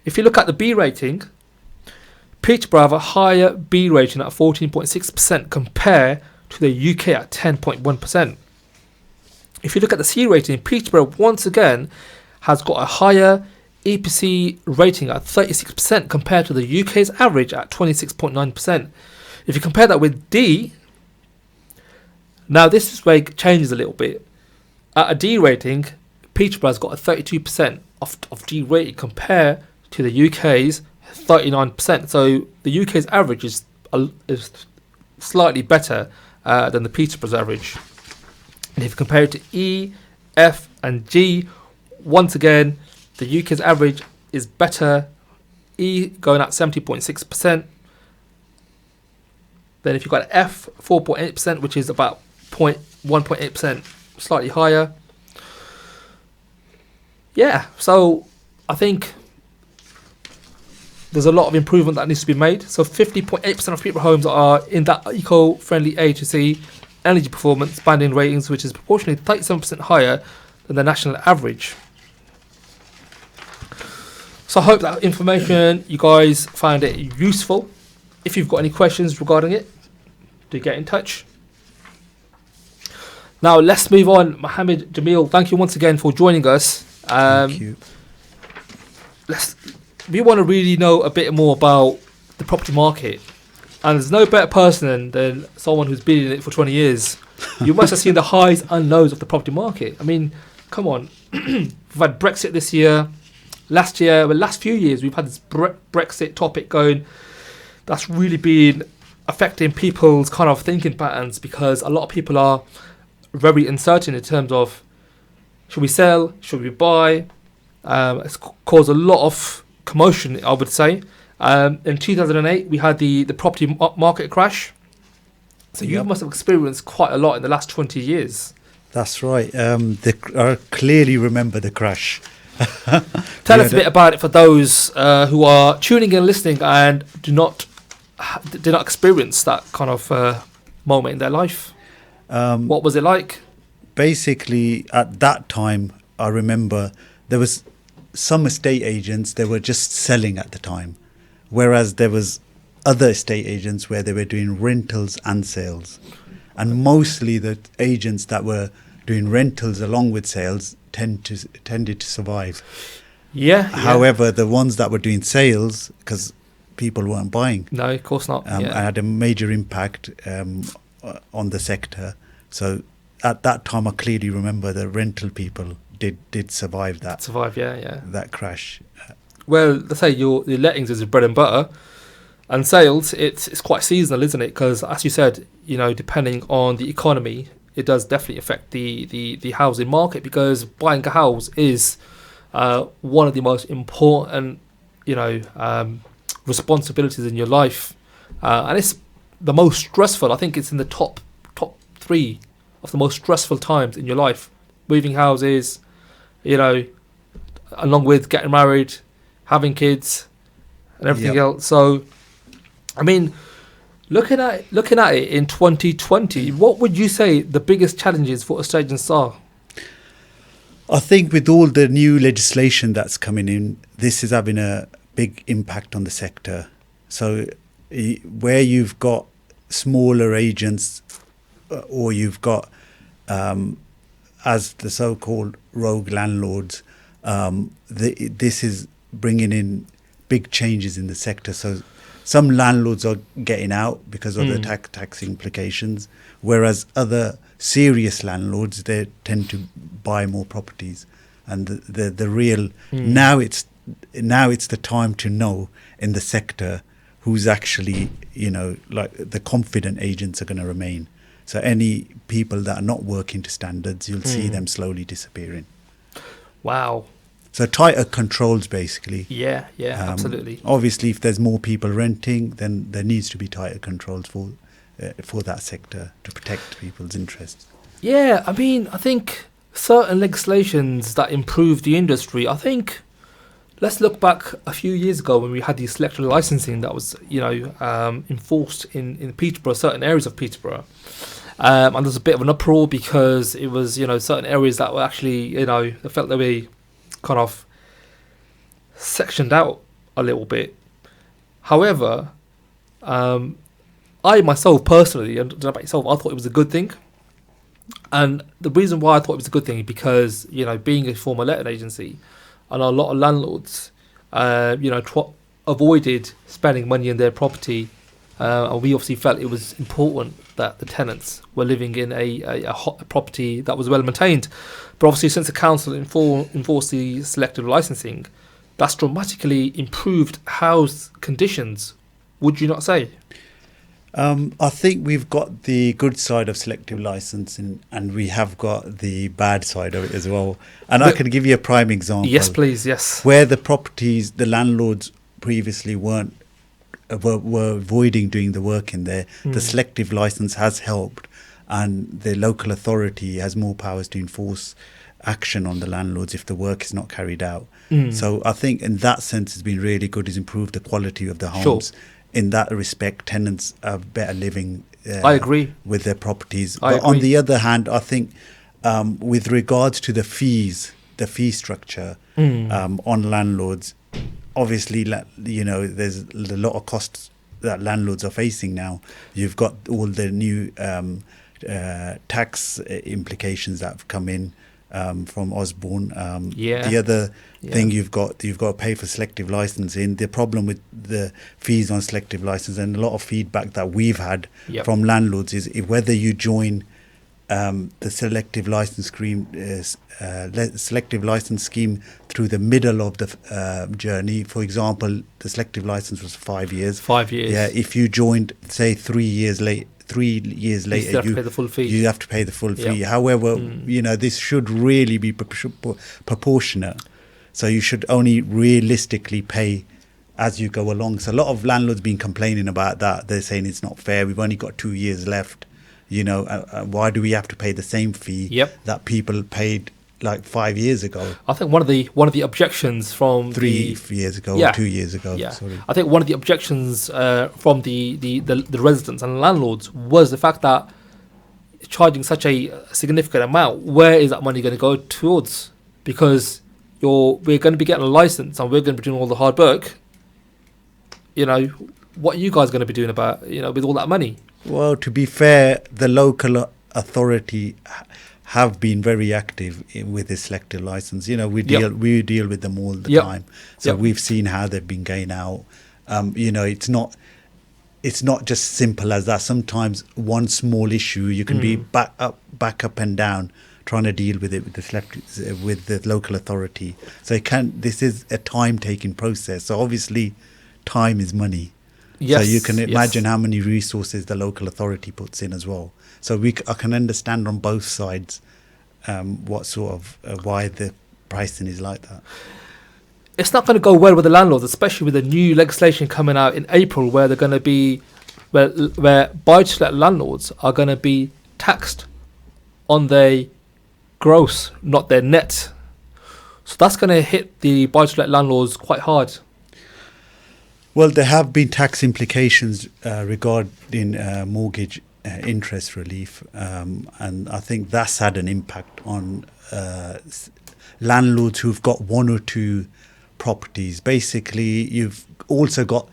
[SPEAKER 9] If you look at the B rating, Peterborough have a higher B rating at 14.6% compared to the UK at 10.1%. If you look at the C rating, Peterborough once again has got a higher EPC rating at 36% compared to the UK's average at 26.9%. If you compare that with D, now this is where it changes a little bit. At a D rating, Peterborough's got a 32% of D rating compared to the UK's 39%. So the UK's average is slightly better than the Peterborough's average. And if you compare it to E, F and G, once again, the UK's average is better. E going at 70.6%. Then if you've got F, 4.8%, which is about 1.8% slightly higher. Yeah, so I think there's a lot of improvement that needs to be made. So 50.8% of Peterborough homes are in that eco-friendly A to C energy performance banding ratings, which is proportionally 37% higher than the national average. So I hope that information, you guys found it useful. If you've got any questions regarding it, do get in touch. Now let's move on. Mohammad Jamil, thank you once again for joining us.
[SPEAKER 10] Thank you.
[SPEAKER 9] We want to really know a bit more about the property market. And there's no better person than someone who's been in it for 20 years. You must have seen the highs and lows of the property market. I mean, come on. We've had Brexit this year. Last few years, we've had this Brexit topic going. That's really been affecting people's kind of thinking patterns, because a lot of people are very uncertain in terms of, should we sell, should we buy? It's caused a lot of commotion, I would say. In 2008, we had the property market crash. So you must have experienced quite a lot in the last 20 years.
[SPEAKER 10] That's right. I clearly remember the crash.
[SPEAKER 9] Tell us a bit about it for those who are tuning in and listening and did not experience that kind of moment in their life. What was it like?
[SPEAKER 10] Basically, at that time, I remember there was some estate agents, they were just selling at the time, whereas there was other estate agents where they were doing rentals and sales. And mostly the agents that were doing rentals along with sales tended to survive. However, the ones that were doing sales, because people weren't buying.
[SPEAKER 9] No, of course not.
[SPEAKER 10] Had a major impact on the sector. So at that time, I clearly remember the rental people did survive that. That crash.
[SPEAKER 9] Well, let's say your lettings is your bread and butter, and sales, it's quite seasonal, isn't it? Because as you said, depending on the economy, it does definitely affect the housing market, because buying a house is one of the most important, responsibilities in your life, and it's the most stressful. I think it's in the top 3 of the most stressful times in your life. Moving houses, along with getting married, having kids, and everything else. So, I mean, looking at it in 2020, what would you say the biggest challenges for estate agents are?
[SPEAKER 10] I think with all the new legislation that's coming in, this is having a big impact on the sector. So where you've got smaller agents or you've got, as the so-called rogue landlords, this is bringing in big changes in the sector. So some landlords are getting out because of the tax implications, whereas other serious landlords, they tend to buy more properties. And the real now it's the time to know in the sector who's actually, like the confident agents are going to remain. So any people that are not working to standards, you'll see them slowly disappearing.
[SPEAKER 9] Wow.
[SPEAKER 10] So tighter controls, basically.
[SPEAKER 9] Yeah, absolutely.
[SPEAKER 10] Obviously, if there's more people renting, then there needs to be tighter controls for that sector to protect people's interests.
[SPEAKER 9] Yeah, I mean, I think certain legislations that improve the industry, I think, let's look back a few years ago when we had the selective licensing that was, enforced in Peterborough, certain areas of Peterborough. And there's a bit of an uproar because it was, certain areas that were actually, they felt they were kind of sectioned out a little bit. However, I myself personally, and I don't know about yourself, I thought it was a good thing. And the reason why I thought it was a good thing is because, being a former letting agency, and a lot of landlords, avoided spending money on their property. And we obviously felt it was important that the tenants were living in a property that was well maintained. But obviously, since the council enforced the selective licensing, that's dramatically improved house conditions. Would you not say?
[SPEAKER 10] I think we've got the good side of selective licensing and we have got the bad side of it as well. And I can give you a prime example.
[SPEAKER 9] Yes, please, yes.
[SPEAKER 10] Where the properties, the landlords previously were avoiding doing the work in there, the selective license has helped, and the local authority has more powers to enforce action on the landlords if the work is not carried out. So I think in that sense it's been really good. It's improved the quality of the homes. Sure. In that respect, tenants are better living
[SPEAKER 9] I agree.
[SPEAKER 10] with their properties. But on the other hand, I think with regards to the fees, the fee structure on landlords, obviously, there's a lot of costs that landlords are facing now. You've got all the new tax implications that have come in from Osborne. The other thing you've got to pay for selective licensing. The problem with the fees on selective license, and a lot of feedback that we've had from landlords, is whether you join the selective license scheme through the middle of the journey. For example, the selective license was 5 years.
[SPEAKER 9] 5 years.
[SPEAKER 10] Yeah. If you joined, say, 3 years later, you
[SPEAKER 9] have to pay the full fee.
[SPEAKER 10] You have to pay the full fee. However, this should really be proportionate. So you should only realistically pay as you go along. So a lot of landlords been complaining about that. They're saying it's not fair. We've only got 2 years left. Why do we have to pay the same fee that people paid like 5 years ago?
[SPEAKER 9] I think one of the objections from
[SPEAKER 10] 3 years ago or 2 years ago. Sorry.
[SPEAKER 9] I think one of the objections from the residents and landlords was the fact that charging such a significant amount, where is that money going to go towards? Because we're going to be getting a license and we're going to be doing all the hard work. What are you guys going to be doing about with all that money?
[SPEAKER 10] Well, to be fair, the local authority have been very active with the selective license. We deal with them all the time, so we've seen how they've been going out. It's not just simple as that. Sometimes one small issue you can be back up and down trying to deal with it with the local authority. So this is a time-taking process. So obviously, time is money.
[SPEAKER 9] Yes,
[SPEAKER 10] so you can imagine how many resources the local authority puts in as well. So I can understand on both sides what sort of why the pricing is like that.
[SPEAKER 9] It's not going to go well with the landlords, especially with the new legislation coming out in April, where they're going to be where buy-to-let landlords are going to be taxed on their gross, not their net. So that's going to hit the buy-to-let landlords quite hard.
[SPEAKER 10] Well, there have been tax implications regarding mortgage interest relief, and I think that's had an impact on landlords who've got one or two properties. Basically, you've also got,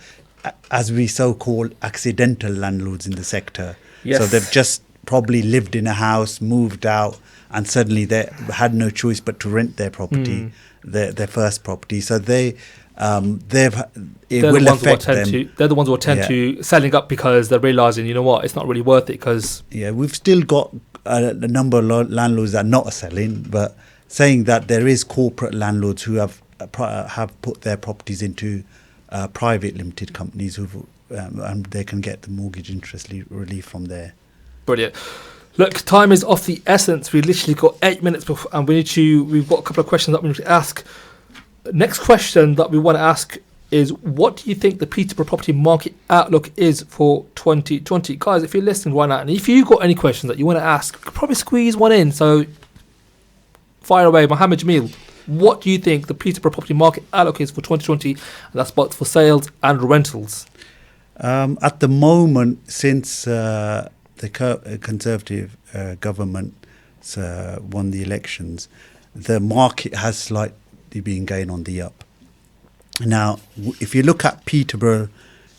[SPEAKER 10] as we so-called, accidental landlords in the sector.
[SPEAKER 9] Yes.
[SPEAKER 10] So they've just probably lived in a house, moved out, and suddenly they had no choice but to rent their property, their first property. So it will affect them.
[SPEAKER 9] They're the ones who will tend to selling up because they're realising, you know what, it's not really worth it because...
[SPEAKER 10] Yeah, we've still got a number of landlords that are not selling, but saying that there is corporate landlords who have put their properties into private limited companies and they can get the mortgage interest relief from there.
[SPEAKER 9] Brilliant. Look, time is of the essence. We literally got 8 minutes before, and we've got a couple of questions that we need to ask. Next question that we want to ask is, what do you think the Peterborough property market outlook is for 2020? Guys, if you're listening right now, and if you've got any questions that you want to ask, you could probably squeeze one in. So fire away. Mohammad Jamil, what do you think the Peterborough property market outlook is for 2020? And that's both for sales and rentals.
[SPEAKER 10] At the moment, since the Conservative government won the elections, the market has slightly been going on the up. Now, if you look at Peterborough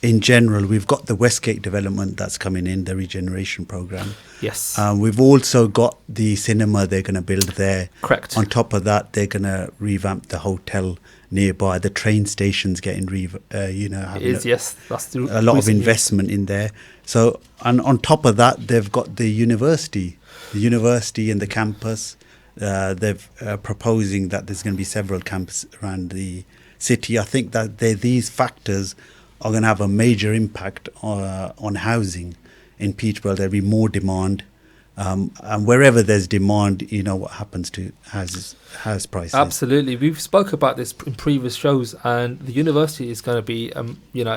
[SPEAKER 10] in general, we've got the Westgate development that's coming in, the regeneration programme.
[SPEAKER 9] Yes.
[SPEAKER 10] We've also got the cinema they're going to build there.
[SPEAKER 9] Correct.
[SPEAKER 10] On top of that, they're going to revamp the hotel nearby. The train station's getting
[SPEAKER 9] that's
[SPEAKER 10] a lot of investment in there. So, and on top of that, they've got the university and the campus. They're proposing that there's going to be several campuses around the city. I think that these factors are going to have a major impact on housing in Peterborough. There'll be more demand. And wherever there's demand, you know what happens to house prices.
[SPEAKER 9] Absolutely. We've spoke about this in previous shows, and the university is going to be a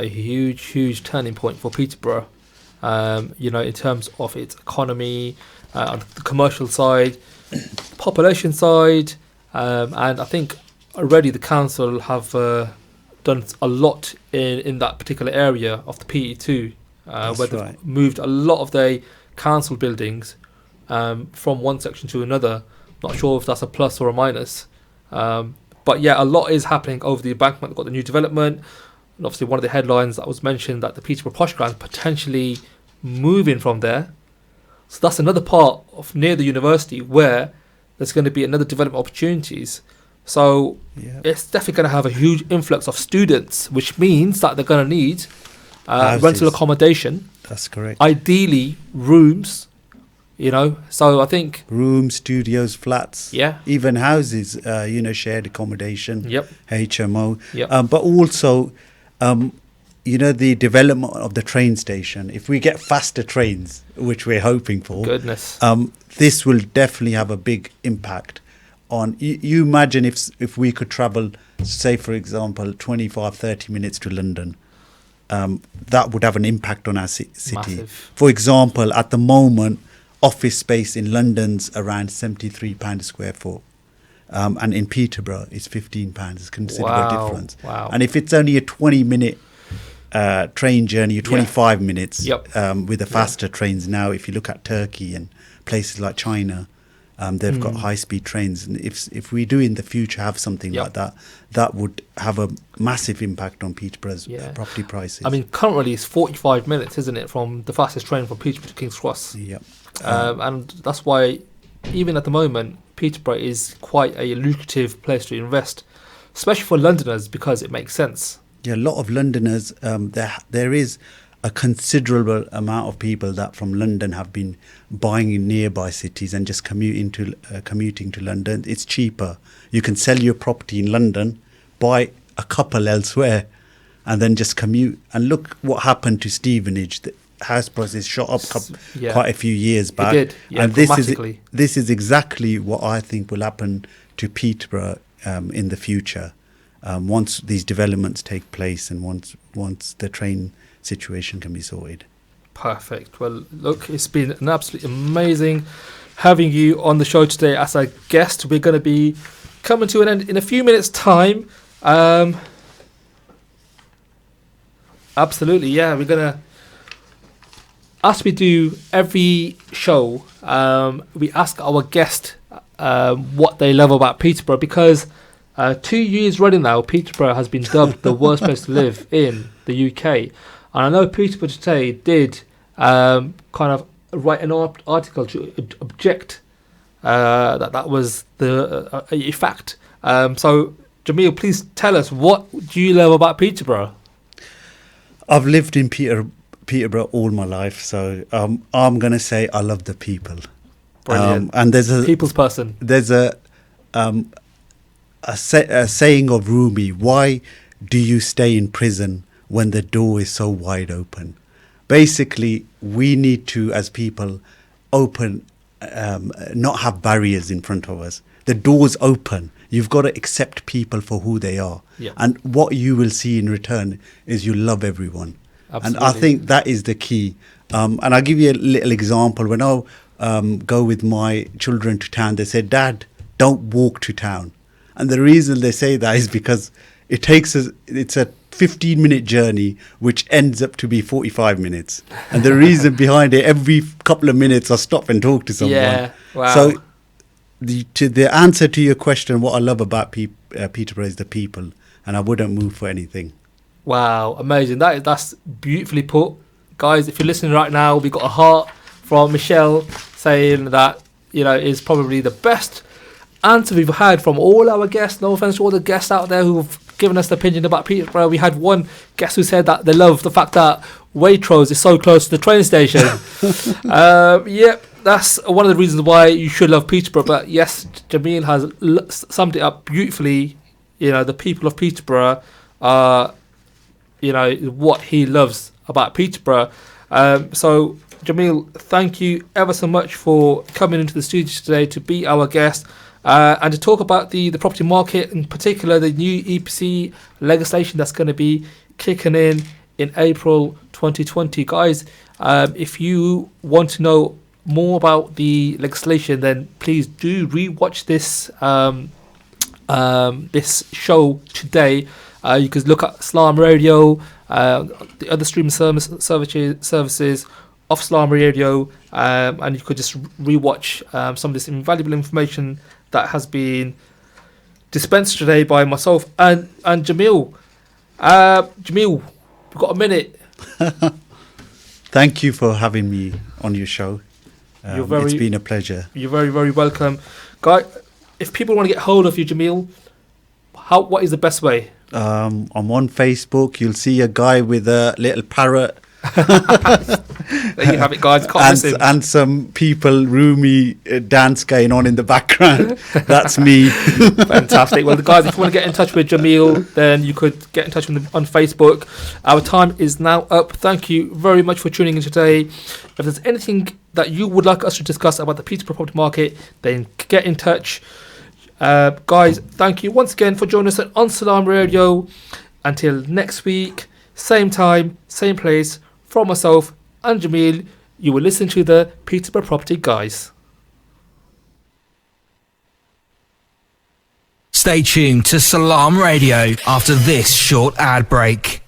[SPEAKER 9] huge turning point for Peterborough, in terms of its economy, on the commercial side, population side, and I think already the council have done a lot in that particular area of the PE2, where they've moved a lot of their council buildings from one section to another. Not sure if that's a plus or a minus, but yeah, a lot is happening over the embankment. They've got the new development, and obviously one of the headlines that was mentioned that the Peterborough Posh Ground potentially moving from there. So that's another part of near the university where there's going to be another development opportunities. So it's definitely going to have a huge influx of students, which means that they're going to need rental accommodation.
[SPEAKER 10] That's correct.
[SPEAKER 9] Ideally, rooms. So I think
[SPEAKER 10] rooms, studios, flats,
[SPEAKER 9] yeah,
[SPEAKER 10] even houses, shared accommodation,
[SPEAKER 9] yep,
[SPEAKER 10] HMO,
[SPEAKER 9] yep.
[SPEAKER 10] But also, the development of the train station. If we get faster trains, which we're hoping for,
[SPEAKER 9] goodness,
[SPEAKER 10] this will definitely have a big impact on. You imagine if we could travel, say for example, 25-30 minutes to London. That would have an impact on our city.
[SPEAKER 9] Massive.
[SPEAKER 10] For example, at the moment, office space in London's around £73 a square foot. And in Peterborough, it's £15. It's a considerable difference.
[SPEAKER 9] Wow.
[SPEAKER 10] And if it's only a 20-minute train journey, 25 minutes with the faster trains now, if you look at Turkey and places like China, they've got high-speed trains. And if we do in the future have something like that, that would have a massive impact on Peterborough's property prices.
[SPEAKER 9] I mean, currently it's 45 minutes, isn't it, from the fastest train from Peterborough to King's Cross?
[SPEAKER 10] Yep.
[SPEAKER 9] And that's why, even at the moment, Peterborough is quite a lucrative place to invest, especially for Londoners, because it makes sense.
[SPEAKER 10] Yeah, a lot of Londoners, there is a considerable amount of people that from London have been buying in nearby cities and just commuting to London. It's cheaper. You can sell your property in London, buy a couple elsewhere, and then just commute. And look what happened to Stevenage. The house prices shot up quite a few years back.
[SPEAKER 9] It did,
[SPEAKER 10] and this is exactly what I think will happen to Peterborough in the future. Once these developments take place and once the train situation can be sorted.
[SPEAKER 9] Perfect. Well, look, it's been an absolutely amazing having you on the show today as a guest. We're going to be coming to an end in a few minutes' time. Absolutely, yeah. We're going to, as we do every show, we ask our guest what they love about Peterborough, because 2 years running now, Peterborough has been dubbed the worst place to live in the UK. And I know Peterborough Today did kind of write an article to object that was a fact. So, Jamil, please tell us, what do you love about Peterborough?
[SPEAKER 10] I've lived in Peterborough all my life, so I'm going to say I love the people.
[SPEAKER 9] Brilliant.
[SPEAKER 10] And there's a
[SPEAKER 9] people's person.
[SPEAKER 10] There's a saying of Rumi: "Why do you stay in prison when the door is so wide open?" Basically, we need to, as people, open, not have barriers in front of us. The door's open. You've got to accept people for who they are.
[SPEAKER 9] Yeah.
[SPEAKER 10] And what you will see in return is you love everyone.
[SPEAKER 9] Absolutely.
[SPEAKER 10] And I think that is the key. And I'll give you a little example. When I go with my children to town, they say, "Dad, don't walk to town." And the reason they say that is because it's a 15-minute journey, which ends up to be 45 minutes. And the reason behind it, every couple of minutes I stop and talk to someone.
[SPEAKER 9] Yeah, wow.
[SPEAKER 10] So the answer to your question, what I love about Peterborough is the people, and I wouldn't move for anything.
[SPEAKER 9] Wow, amazing. That's beautifully put. Guys, if you're listening right now, we got a heart from Michelle saying that, is probably the best answer we've had from all our guests. No offense to all the guests out there who've given us the opinion about Peterborough. We had one guest who said that they love the fact that Waitrose is so close to the train station. Yep, that's one of the reasons why you should love Peterborough. But yes, Jamil has summed it up beautifully. The people of Peterborough are, what he loves about Peterborough. So, Jamil, thank you ever so much for coming into the studio today to be our guest and to talk about the property market, in particular the new EPC legislation that's going to be kicking in April 2020. Guys, if you want to know more about the legislation, then please do rewatch this this show today. You can look at Slam Radio, the other streaming services of Slam Radio, and you could just rewatch some of this invaluable information that has been dispensed today by myself and Jamil. Jamil, we've got a minute.
[SPEAKER 10] Thank you for having me on your show. It's been a pleasure.
[SPEAKER 9] You're very, very welcome. Guy, if people want to get hold of you, Jamil, what is the best way?
[SPEAKER 10] I'm on Facebook. You'll see a guy with a little parrot.
[SPEAKER 9] There you have it, guys.
[SPEAKER 10] And some people, Rumi dance going on in the background. That's me.
[SPEAKER 9] Fantastic. Well, guys, if you want to get in touch with Jamil, then you could get in touch with him on Facebook. Our time is now up. Thank you very much for tuning in today. If there's anything that you would like us to discuss about the Peterborough property market, then get in touch. Guys, thank you once again for joining us on Salam Radio. Until next week, same time, same place. From myself and Jamil, you will listen to the Peterborough Property Guys.
[SPEAKER 17] Stay tuned to Salam Radio after this short ad break.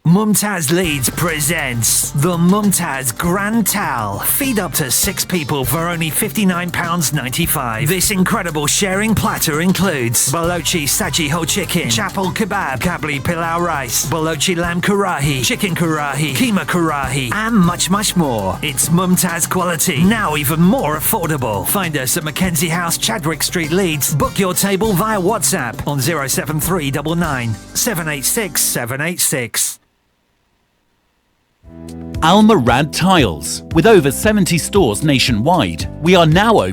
[SPEAKER 5] Mumtaz Leeds presents the Mumtaz Grand Tal. Feed up to 6 people for only £59.95. This incredible sharing platter includes Balochi Saji Ho chicken, Chapel kebab, Kabli pilau rice, Balochi lamb karahi, chicken karahi, keema karahi, and much, much more. It's Mumtaz quality, now even more affordable. Find us at Mackenzie House, Chadwick Street, Leeds. Book your table via WhatsApp on 07399 786 786.
[SPEAKER 19] Al Murad Tiles. With over 70 stores nationwide, we are now open